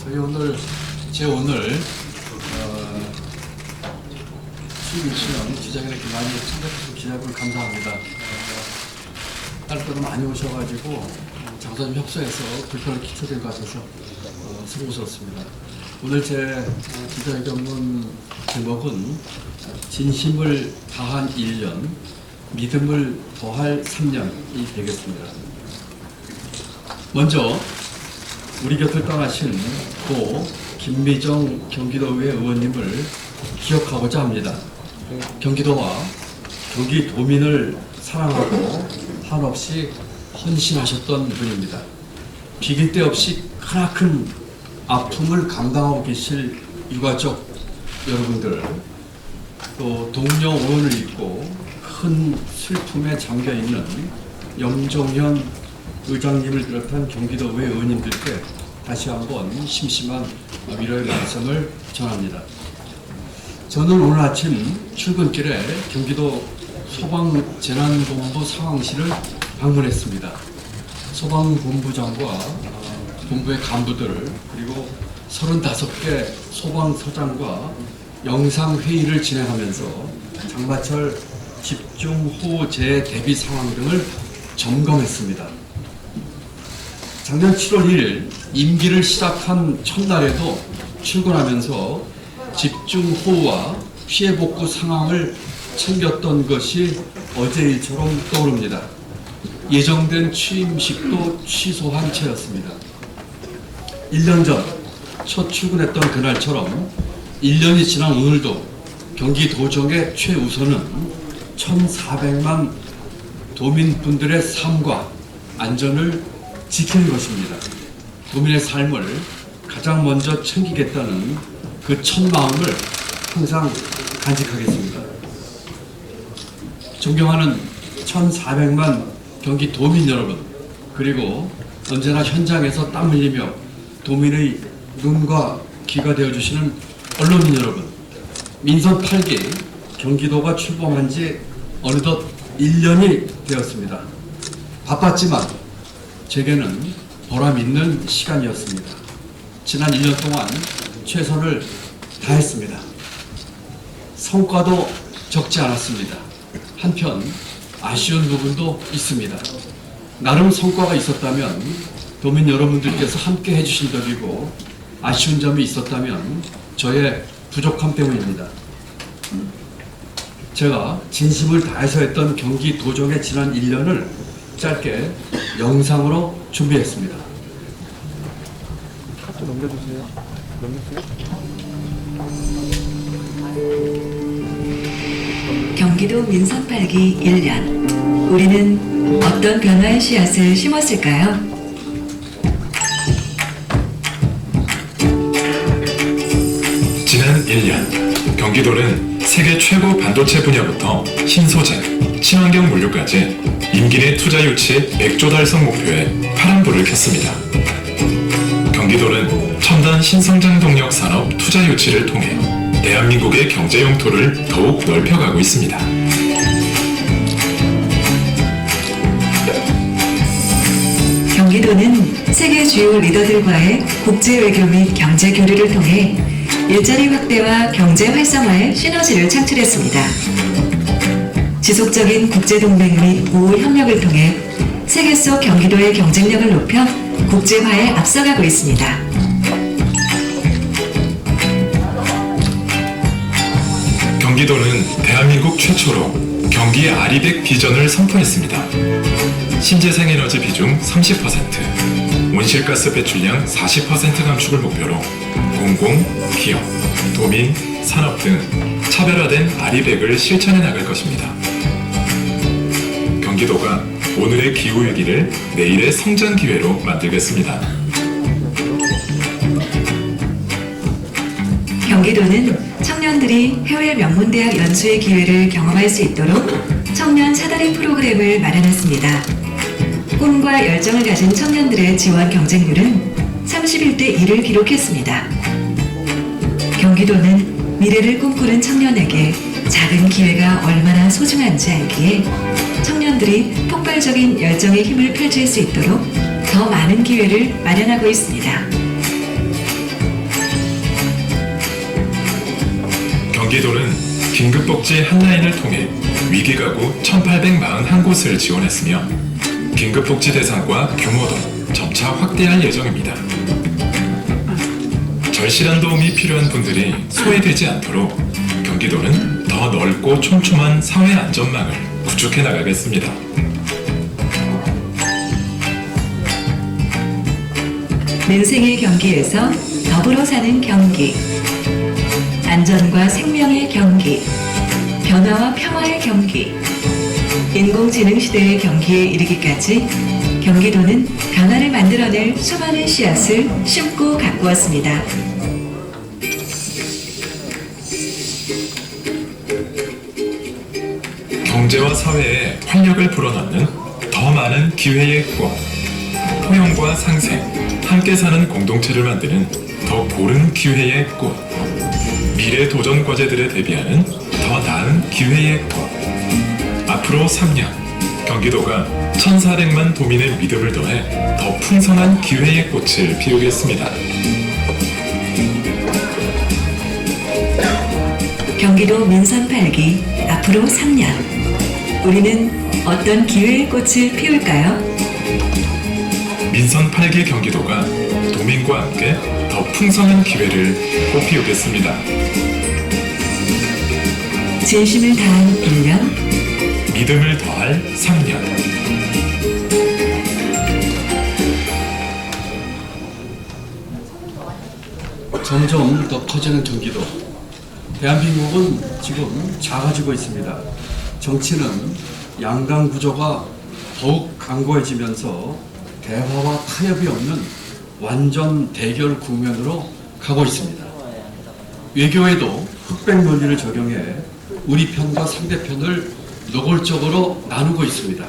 저희 오늘 수일시험 기자가 이렇게 많이 참석해서 기자분 감사합니다. 딸때도 많이 오셔가지고 장사 좀 협소해서 불편을 끼쳐드린 것 같아서 수고스럽습니다. 오늘 제 기자회견문 제목은 진심을 다한 1년, 믿음을 더할 3년이 되겠습니다. 먼저 우리 곁을 떠나신 고 김미정 경기도의회 의원님을 기억하고자 합니다. 경기도와 경기도민을 사랑하고 한없이 헌신하셨던 분입니다. 비길 데 없이 크나큰 아픔을 감당하고 계실 유가족 여러분들, 또 동료 의원을 잊고 큰 슬픔에 잠겨있는 염종현 의장님을 비롯한 경기도의회 의원님들께 다시 한번 심심한 위로의 말씀을 전합니다. 저는 오늘 아침 출근길에 경기도 소방재난본부 상황실을 방문했습니다. 소방본부장과 본부의 간부들, 그리고 35개 소방서장과 영상회의를 진행하면서 장마철 집중호우 재해 대비 상황 등을 점검했습니다. 작년 7월 1일 임기를 시작한 첫날에도 출근하면서 집중호우와 피해 복구 상황을 챙겼던 것이 어제 일처럼 떠오릅니다. 예정된 취임식도 취소한 채였습니다. 1년 전 첫 출근했던 그날처럼 1년이 지난 오늘도 경기도정의 최우선은 1,400만 도민분들의 삶과 안전을 지키는 것입니다. 도민의 삶을 가장 먼저 챙기겠다는 그 첫 마음을 항상 간직하겠습니다. 존경하는 1,400만 경기도민 여러분, 그리고 언제나 현장에서 땀 흘리며 도민의 눈과 귀가 되어주시는 언론인 여러분, 민선 8기 경기도가 출범한 지 어느덧 1년이 되었습니다. 바빴지만 제게는 보람 있는 시간이었습니다. 지난 1년 동안 최선을 다했습니다. 성과도 적지 않았습니다. 한편 아쉬운 부분도 있습니다. 나름 성과가 있었다면 도민 여러분들께서 함께 해주신 덕이고, 아쉬운 점이 있었다면 저의 부족함 때문입니다. 제가 진심을 다해서 했던 경기도정의 지난 1년을 짧게 영상으로 준비했습니다. 넘겨주세요. 경기도 민선 8기 1년, 우리는 어떤 변화의 씨앗을 심었을까요? 지난 1년, 경기도는 세계 최고 반도체 분야부터 신소재, 친환경 물류까지 임기 내 투자 유치 100조 달성 목표에 파란불을 켰습니다. 경기도는 첨단 신성장 동력 산업 투자 유치를 통해 대한민국의 경제 영토를 더욱 넓혀가고 있습니다. 경기도는 세계 주요 리더들과의 국제 외교 및 경제 교류를 통해 일자리 확대와 경제 활성화의 시너지를 창출했습니다. 지속적인 국제 동맹 및 우호 협력을 통해 세계 속 경기도의 경쟁력을 높여 국제화에 앞서가고 있습니다. 경기도는 대한민국 최초로 경기 아리백 비전을 선포했습니다. 신재생 에너지 비중 30%, 온실가스 배출량 40% 감축을 목표로 공공, 기업, 도민, 산업 등 차별화된 아리백을 실천해 나갈 것입니다. 경기도가 오늘의 기후위기를 내일의 성장 기회로 만들겠습니다. 경기도는 청년들이 해외 명문대학 연수의 기회를 경험할 수 있도록 청년 사다리 프로그램을 마련했습니다. 꿈과 열정을 가진 청년들의 지원 경쟁률은 31대 1을 기록했습니다. 경기도는 미래를 꿈꾸는 청년에게 작은 기회가 얼마나 소중한지 알기에 청년들이 폭발적인 열정의 힘을 펼칠 수 있도록 더 많은 기회를 마련하고 있습니다. 경기도는 긴급복지 한라인을 통해 위기가구 1,841곳을 지원했으며 긴급복지 대상과 규모도 점차 확대할 예정입니다. 절실한 도움이 필요한 분들이 소외되지 않도록 경기도는 더 넓고 촘촘한 사회 안전망을 구축해 나가겠습니다. 민생의 경기에서 더불어 사는 경기, 안전과 생명의 경기, 변화와 평화의 경기, 인공지능 시대의 경기에 이르기까지 경기도는 변화를 만들어낼 수많은 씨앗을 심고 가꾸었습니다. 경제와 사회에 활력을 불어넣는 더 많은 기회의 꿈, 포용과 상생, 함께 사는 공동체를 만드는 더 고른 기회의 꿈, 미래 도전 과제들에 대비하는 더 나은 기회의 꿈. 앞으로 3년, 경기도가 1,400만 도민의 믿음을 더해 더 풍성한 기회의 꽃을 피우겠습니다. 경기도 민선 8기 앞으로 3년, 우리는 어떤 기회의 꽃을 피울까요? 민선 8기 경기도가 도민과 함께 더 풍성한 기회를 꽃피우겠습니다. 진심을 다한 1년, 믿음을 더할 3년. 점점 더 커지는 경기도. 대한민국은 지금 작아지고 있습니다. 정치는 양당 구조가 더욱 강고해지면서 대화와 타협이 없는 완전 대결 국면으로 가고 있습니다. 외교에도 흑백 논리를 적용해 우리 편과 상대편을 노골적으로 나누고 있습니다.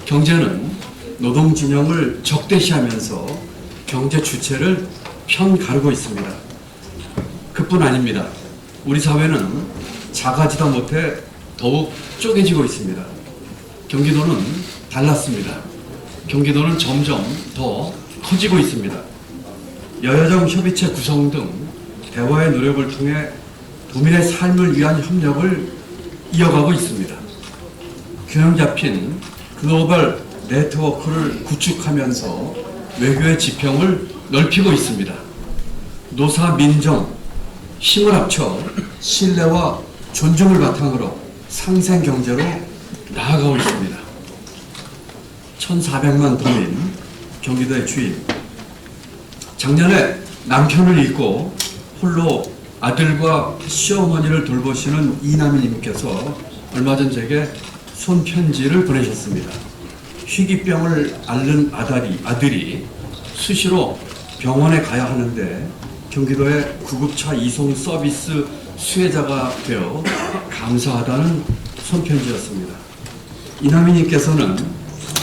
경제는 노동 진영을 적대시하면서 경제 주체를 편 가르고 있습니다. 그뿐 아닙니다. 우리 사회는 작아지다 못해 더욱 쪼개지고 있습니다. 경기도는 달랐습니다. 경기도는 점점 더 커지고 있습니다. 여야정 협의체 구성 등 대화의 노력을 통해 도민의 삶을 위한 협력을 이어가고 있습니다. 균형 잡힌 글로벌 네트워크를 구축하면서 외교의 지평을 넓히고 있습니다. 노사, 민정, 힘을 합쳐 신뢰와 존중을 바탕으로 상생 경제로 나아가고 있습니다. 1,400만 도민, 경기도의 주인. 작년에 남편을 잃고 홀로 아들과 시어머니를 돌보시는 이남희님께서 얼마 전 제게 손편지를 보내셨습니다. 희귀병을 앓는 아들이 수시로 병원에 가야 하는데 경기도의 구급차 이송 서비스 수혜자가 되어 감사하다는 손편지였습니다. 이남희님께서는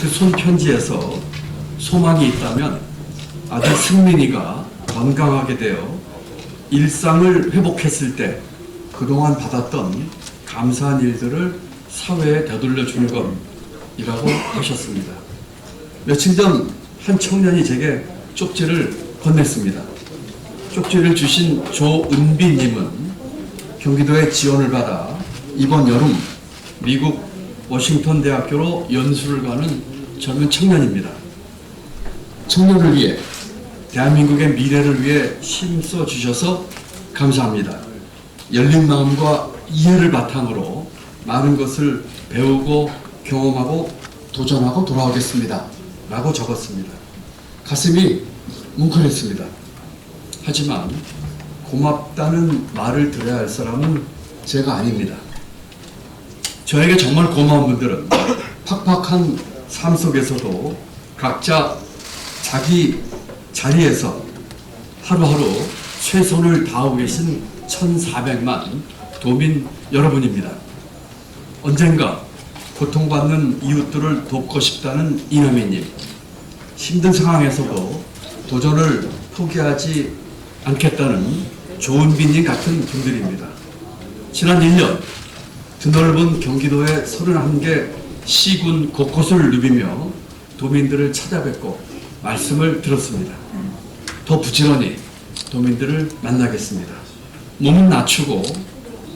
그 손편지에서 소망이 있다면 아들 승민이가 건강하게 되어 일상을 회복했을 때 그동안 받았던 감사한 일들을 사회에 되돌려 주는 것이라고 하셨습니다. 며칠 전 한 청년이 제게 쪽지를 건넸습니다. 쪽지를 주신 조은비님은 경기도의 지원을 받아 이번 여름 미국 워싱턴 대학교로 연수를 가는 젊은 청년입니다. 청년을 위해 대한민국의 미래를 위해 힘써 주셔서 감사합니다. 열린 마음과 이해를 바탕으로 많은 것을 배우고 경험하고 도전하고 돌아오겠습니다. 라고 적었습니다. 가슴이 뭉클했습니다. 하지만 고맙다는 말을 들어야 할 사람은 제가 아닙니다. 저에게 정말 고마운 분들은 팍팍한 삶 속에서도 각자 자기 자리에서 하루하루 최선을 다하고 계신 1,400만 도민 여러분입니다. 언젠가 고통받는 이웃들을 돕고 싶다는 이남희님, 힘든 상황에서도 도전을 포기하지 않겠다는 조은비님 같은 분들입니다. 지난 1년 드넓은 경기도의 31개 시군 곳곳을 누비며 도민들을 찾아뵙고 말씀을 들었습니다. 더 부지런히 도민들을 만나겠습니다. 몸은 낮추고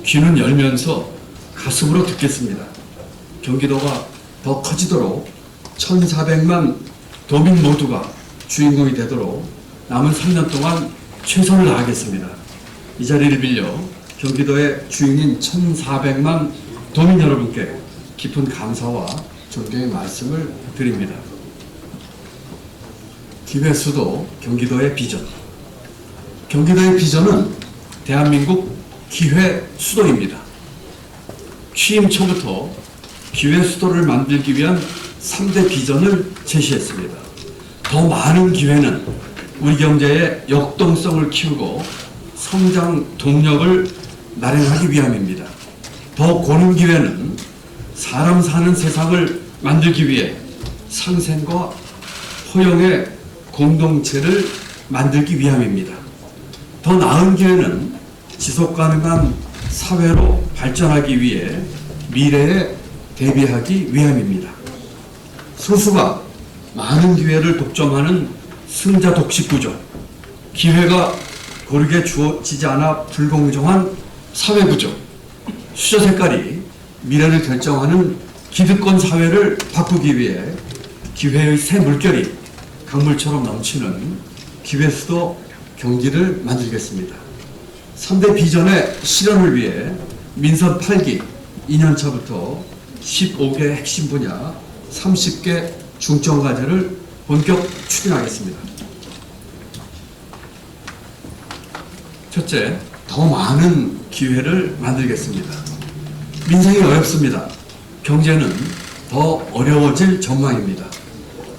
귀는 열면서 가슴으로 듣겠습니다. 경기도가 더 커지도록 1,400만 도민 모두가 주인공이 되도록 남은 3년 동안 최선을 다하겠습니다. 이 자리를 빌려 경기도의 주인인 1,400만 도민 여러분께 깊은 감사와 존경의 말씀을 드립니다. 기회 수도 경기도의 비전. 경기도의 비전은 대한민국 기회 수도입니다. 취임 초부터 기회 수도를 만들기 위한 3대 비전을 제시했습니다. 더 많은 기회는 우리 경제의 역동성을 키우고 성장 동력을 마련하기 위함입니다. 더 고른 기회는 사람 사는 세상을 만들기 위해 상생과 포용의 공동체를 만들기 위함입니다. 더 나은 기회는 지속 가능한 사회로 발전하기 위해 미래에 대비하기 위함입니다. 소수가 많은 기회를 독점하는 승자 독식 구조, 기회가 고르게 주어지지 않아 불공정한 사회 구조, 수저 색깔이 미래를 결정하는 기득권 사회를 바꾸기 위해 기회의 새 물결이 강물처럼 넘치는 기회 수도 경기를 만들겠습니다. 3대 비전의 실현을 위해 민선 8기 2년차부터 15개 핵심 분야 30개 중점 과제를 본격 추진하겠습니다. 첫째, 더 많은 기회를 만들겠습니다. 민생이 어렵습니다. 경제는 더 어려워질 전망입니다.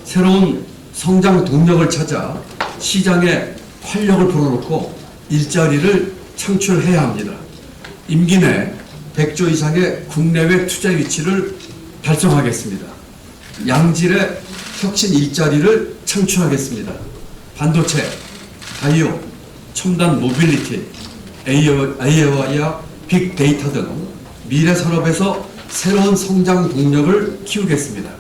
새로운 성장 동력을 찾아 시장에 활력을 불어넣고 일자리를 창출해야 합니다. 임기 내 100조 이상의 국내외 투자 유치를 달성하겠습니다. 양질의 혁신 일자리를 창출하겠습니다. 반도체, 바이오, 첨단 모빌리티, AI와 빅데이터 등 미래 산업에서 새로운 성장 동력을 키우겠습니다.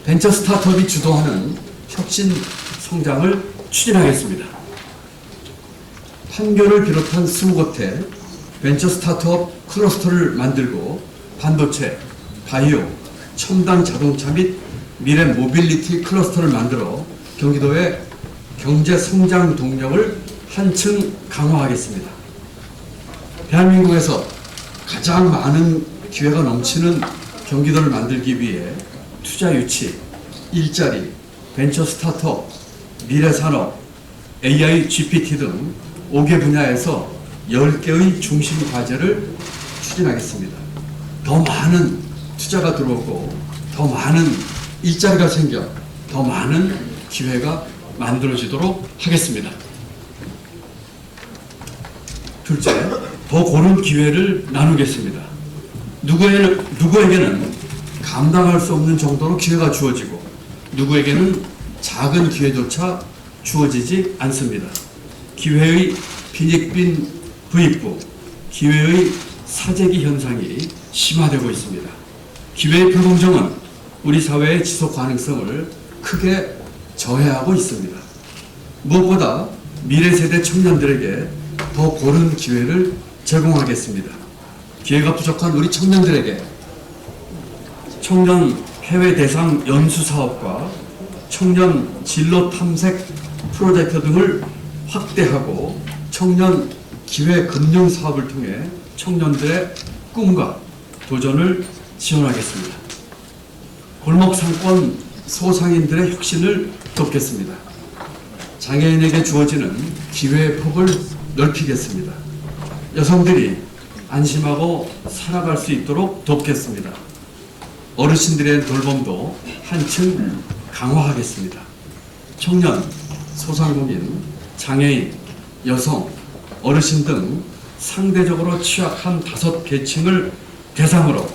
벤처 스타트업이 주도하는 혁신 성장을 추진하겠습니다. 판교를 비롯한 20곳에 벤처 스타트업 클러스터를 만들고 반도체, 바이오, 첨단 자동차 및 미래 모빌리티 클러스터를 만들어 경기도의 경제 성장 동력을 한층 강화하겠습니다. 대한민국에서 가장 많은 기회가 넘치는 경기도를 만들기 위해 투자 유치, 일자리, 벤처 스타트업, 미래 산업, AI, GPT 등 5개 분야에서 10개의 중심 과제를 추진하겠습니다. 더 많은 투자가 들어오고 더 많은 일자리가 생겨 더 많은 기회가 만들어지도록 하겠습니다. 둘째, 더 고른 기회를 나누겠습니다. 누구에게는 감당할 수 없는 정도로 기회가 주어지고 누구에게는 작은 기회조차 주어지지 않습니다. 기회의 빈익빈 부익부, 기회의 사재기 현상이 심화되고 있습니다. 기회의 불공정은 우리 사회의 지속 가능성을 크게 저해하고 있습니다. 무엇보다 미래 세대 청년들에게 더 고른 기회를 제공하겠습니다. 기회가 부족한 우리 청년들에게 청년 해외 대상 연수 사업과 청년 진로 탐색 프로젝트 등을 확대하고 청년 기회 금융 사업을 통해 청년들의 꿈과 도전을 지원하겠습니다. 골목 상권 소상인들의 혁신을 돕겠습니다. 장애인에게 주어지는 기회의 폭을 넓히겠습니다. 여성들이 안심하고 살아갈 수 있도록 돕겠습니다. 어르신들의 돌봄도 한층 강화하겠습니다. 청년, 소상공인, 장애인, 여성, 어르신 등 상대적으로 취약한 5계층을 대상으로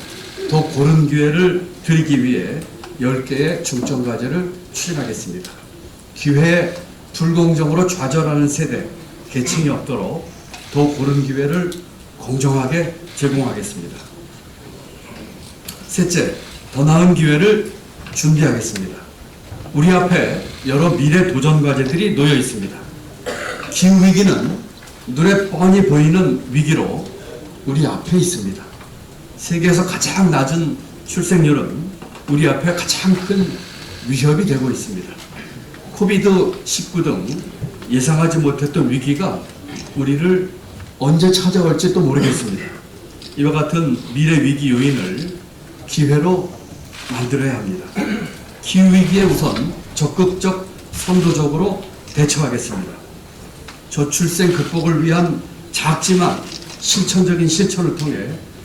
더 고른 기회를 드리기 위해 10개의 중점 과제를 추진하겠습니다. 기회에 불공정으로 좌절하는 세대, 계층이 없도록 더 고른 기회를 공정하게 제공하겠습니다. 셋째, 더 나은 기회를 준비하겠습니다. 우리 앞에 여러 미래 도전 과제들이 놓여 있습니다. 기후위기는 눈에 뻔히 보이는 위기로 우리 앞에 있습니다. 세계에서 가장 낮은 출생률은 우리 앞에 가장 큰 위협이 되고 있습니다. 코비드-19 등 예상하지 못했던 위기가 우리를 언제 찾아올지 또 모르겠습니다. 이와 같은 미래 위기 요인을 기회로 만들어야 합니다. 기후위기에 우선 적극적 선도적으로 대처하겠습니다. 저출생 극복을 위한 작지만 실천적인 실천을 통해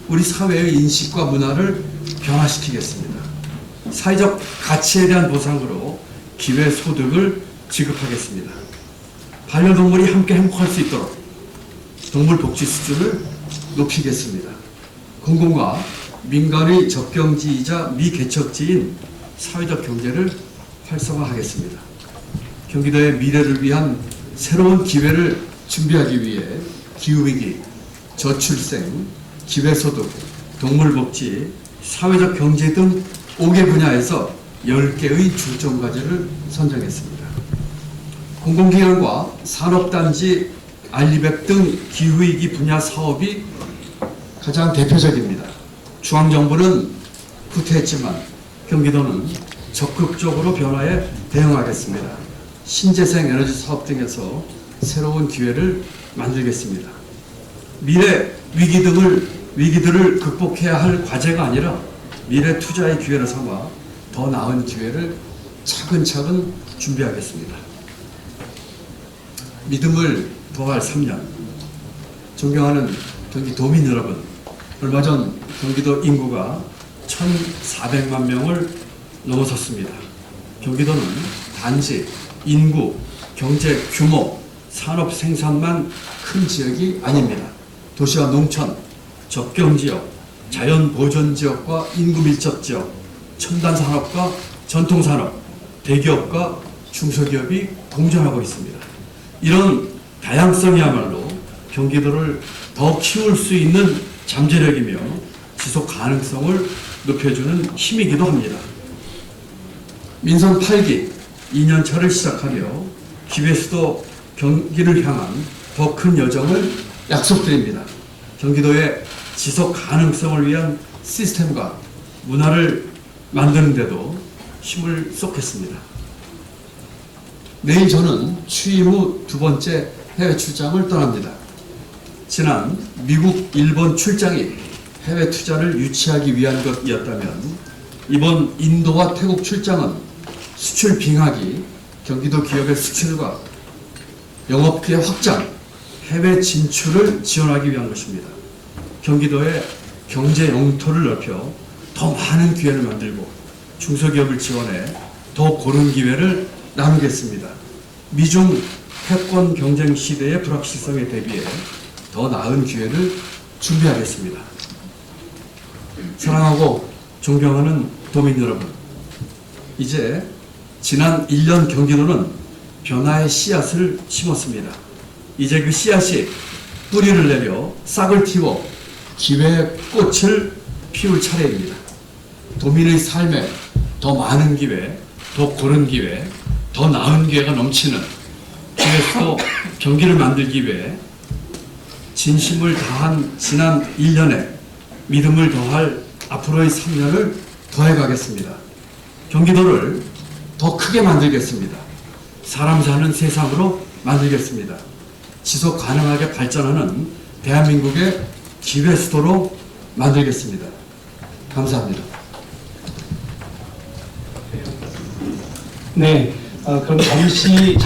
우리 사회의 인식과 문화를 변화시키겠습니다. 사회적 가치에 대한 보상으로 기회소득을 지급하겠습니다. 반려동물이 함께 행복할 수 있도록 동물 복지 수준을 높이겠습니다. 공공과 민간의 접경지이자 미개척지인 사회적 경제를 활성화하겠습니다. 경기도의 미래를 위한 새로운 기회를 준비하기 위해 기후위기, 저출생, 기회소득, 동물복지, 사회적 경제 등 5개 분야에서 10개의 중점과제를 선정했습니다. 공공기관과 산업단지, 알리백 등 기후위기 분야 사업이 가장 대표적입니다. 중앙정부는 후퇴했지만 경기도는 적극적으로 변화에 대응하겠습니다. 신재생 에너지 사업 등에서 새로운 기회를 만들겠습니다. 미래 위기들을 극복해야 할 과제가 아니라 미래 투자의 기회를 삼아 더 나은 기회를 차근차근 준비하겠습니다. 믿음을 더할 3년. 존경하는 경기도민 여러분, 얼마 전 경기도 인구가 1,400만 명을 넘어섰습니다. 경기도는 단지 인구, 경제 규모, 산업 생산만 큰 지역이 아닙니다. 도시와 농촌, 접경지역, 자연보전지역과 인구 밀접지역, 첨단산업과 전통산업, 대기업과 중소기업이 공존하고 있습니다. 이런 다양성이야말로 경기도를 더 키울 수 있는 잠재력이며 지속 가능성을 높여주는 힘이기도 합니다. 민선 8기 2년차를 시작하며 기회수도 경기를 향한 더 큰 여정을 약속드립니다. 경기도의 지속 가능성을 위한 시스템과 문화를 만드는 데도 힘을 쏟겠습니다. 내일 저는 취임 후 2번째 해외 출장을 떠납니다. 지난 미국, 일본 출장이 해외 투자를 유치하기 위한 것이었다면 이번 인도와 태국 출장은 수출 빙하기, 경기도 기업의 수출과 영업기회 확장, 해외 진출을 지원하기 위한 것입니다. 경기도의 경제 영토를 넓혀 더 많은 기회를 만들고 중소기업을 지원해 더 고른 기회를 나누겠습니다. 미중 패권 경쟁 시대의 불확실성에 대비해 더 나은 기회를 준비하겠습니다. 사랑하고 존경하는 도민 여러분, 이제 지난 1년 경기도는 변화의 씨앗을 심었습니다. 이제 그 씨앗이 뿌리를 내려 싹을 틔워 기회의 꽃을 피울 차례입니다. 도민의 삶에 더 많은 기회, 더 고른 기회, 더 나은 기회가 넘치는 기회수도 경기를 만들기 위해 진심을 다한 지난 1년에 믿음을 더할 앞으로의 3년을 더해가겠습니다. 경기도를 더 크게 만들겠습니다. 사람 사는 세상으로 만들겠습니다. 지속 가능하게 발전하는 대한민국의 기회 수도로 만들겠습니다. 감사합니다. 네, 그럼 잠시